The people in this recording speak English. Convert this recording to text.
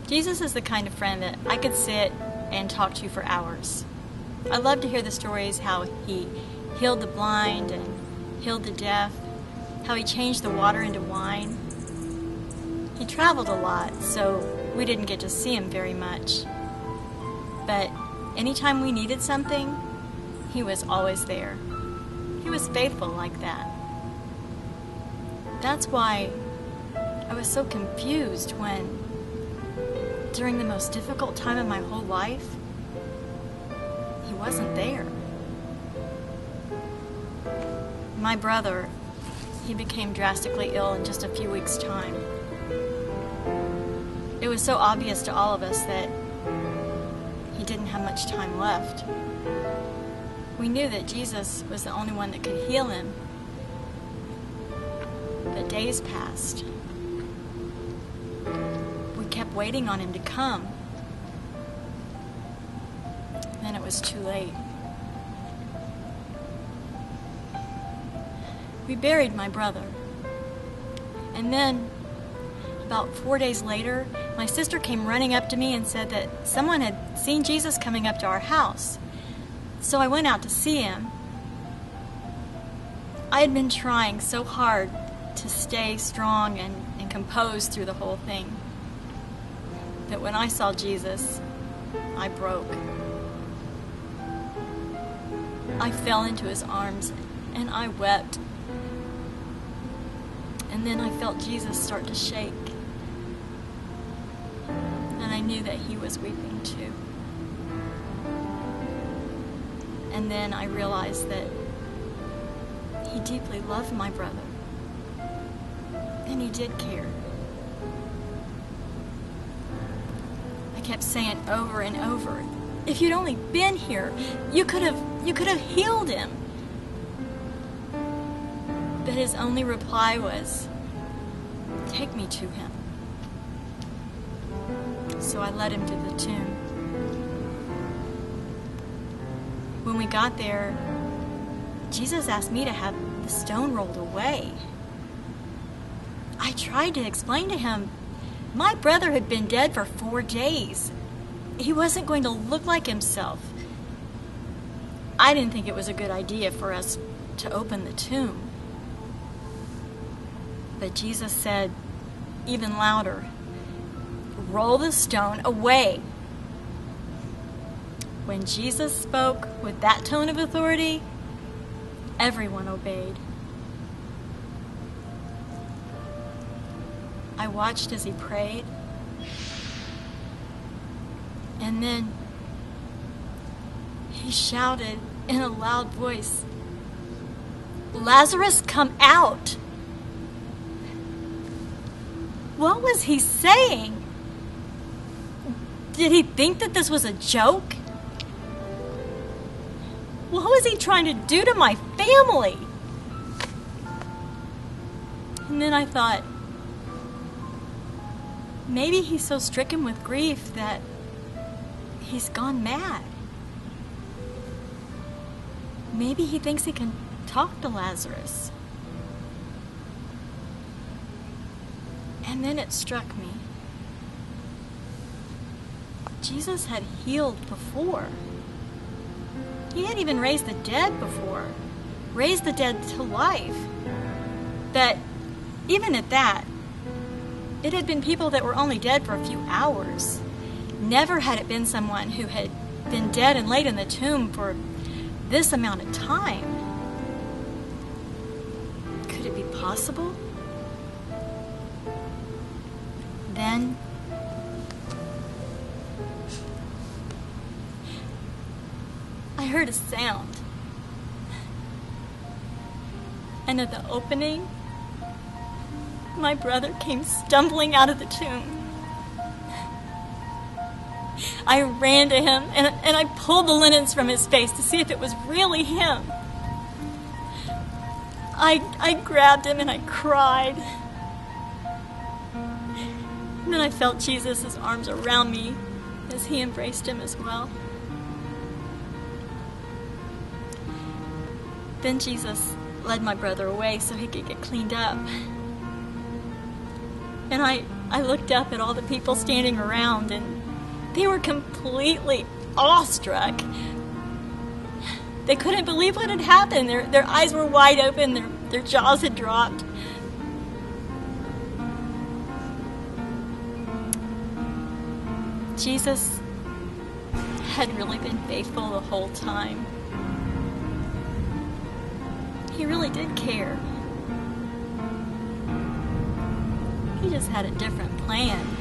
Jesus is the kind of friend that I could sit and talk to for hours. I love to hear the stories how he healed the blind and healed the deaf, how he changed the water into wine. He traveled a lot, so we didn't get to see him very much. But anytime we needed something, he was always there. He was faithful like that. That's why I was so confused when, during the most difficult time of my whole life, he wasn't there. My brother, he became drastically ill in just a few weeks' time. It was so obvious to all of us that he didn't have much time left. We knew that Jesus was the only one that could heal him. But days passed. We kept waiting on him to come. Then it was too late. We buried my brother. And then, about 4 days later, my sister came running up to me and said that someone had seen Jesus coming up to our house. So I went out to see him. I had been trying so hard to stay strong and composed through the whole thing that when I saw Jesus, I broke. I fell into his arms and I wept. And then I felt Jesus start to shake. And I knew that he was weeping too. And then I realized that he deeply loved my brother. And he did care. I kept saying over and over, if you'd only been here, you could have healed him. But his only reply was, take me to him. So I led him to the tomb. When we got there, Jesus asked me to have the stone rolled away. I tried to explain to him, my brother had been dead for 4 days. He wasn't going to look like himself. I didn't think it was a good idea for us to open the tomb. But Jesus said, even louder, roll the stone away. When Jesus spoke with that tone of authority, everyone obeyed. I watched as he prayed, and then he shouted in a loud voice, Lazarus, come out! What was he saying? Did he think that this was a joke? What was he trying to do to my family? And then I thought, maybe he's so stricken with grief that he's gone mad. Maybe he thinks he can talk to Lazarus. And then it struck me. Jesus had healed before. He had even raised the dead before. Raised the dead to life. But even at that, it had been people that were only dead for a few hours. Never had it been someone who had been dead and laid in the tomb for this amount of time. Could it be possible? Then I heard a sound. And at the opening, my brother came stumbling out of the tomb. I ran to him and I pulled the linens from his face to see if it was really him. I grabbed him and I cried. And then I felt Jesus' arms around me as he embraced him as well. Then Jesus led my brother away so he could get cleaned up. And I I looked up at all the people standing around, and they were completely awestruck. They couldn't believe what had happened. Their eyes were wide open, their jaws had dropped. Jesus had really been faithful the whole time. He really did care. He just had a different plan.